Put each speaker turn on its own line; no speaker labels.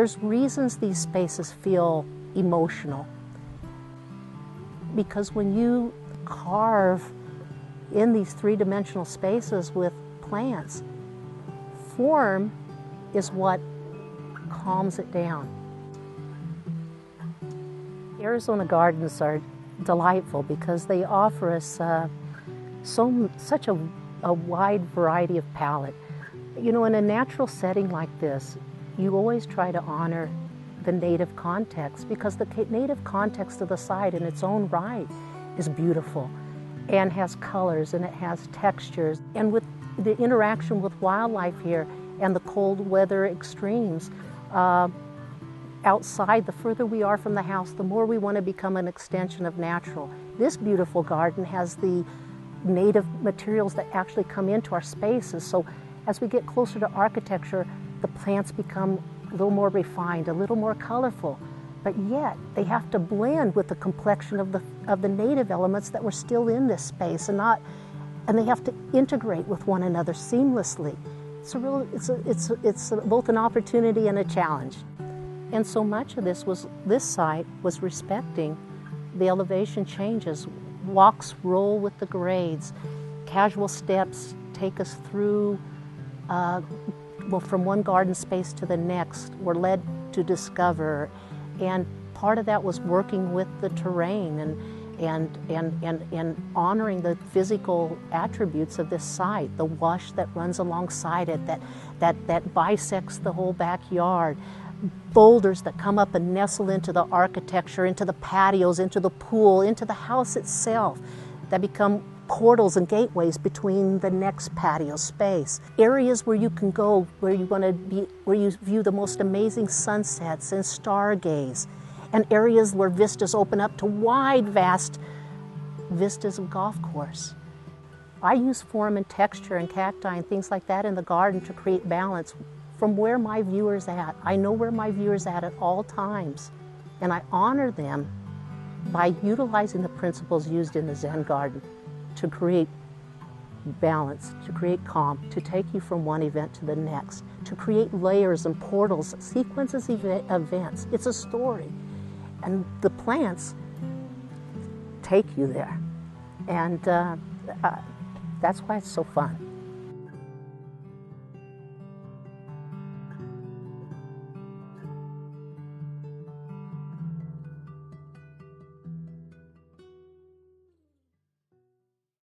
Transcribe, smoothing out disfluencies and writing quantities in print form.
There's reasons these spaces feel emotional, because when you carve in these three-dimensional spaces with plants, form is what calms it down. Arizona gardens are delightful because they offer us such a wide variety of palette. You know, in a natural setting like this, you always try to honor the native context, because the native context of the site in its own right is beautiful and has colors and it has textures. And with the interaction with wildlife here and the cold weather extremes, outside, the further we are from the house, the more we want to become an extension of natural. This beautiful garden has the native materials that actually come into our spaces. So as we get closer to architecture, the plants become a little more refined, a little more colorful, but yet they have to blend with the complexion of the native elements that were still in this space, and they have to integrate with one another seamlessly. It's both an opportunity and a challenge. And so much of this site was respecting the elevation changes. Walks roll with the grades. Casual steps take us through, from one garden space to the next. We're led to discover. And part of that was working with the terrain and honoring the physical attributes of this site, the wash that runs alongside it, that bisects the whole backyard, boulders that come up and nestle into the architecture, into the patios, into the pool, into the house itself, that become portals and gateways between the next patio space. Areas where you can go, where you want to be, where you view the most amazing sunsets and stargaze, and areas where vistas open up to wide, vast vistas of golf course. I use form and texture and cacti and things like that in the garden to create balance from where my viewer's at. I know where my viewer's at all times, and I honor them by utilizing the principles used in the Zen garden to create balance, to create calm, to take you from one event to the next, to create layers and portals, sequences of events. It's a story, and the plants take you there, and that's why it's so fun.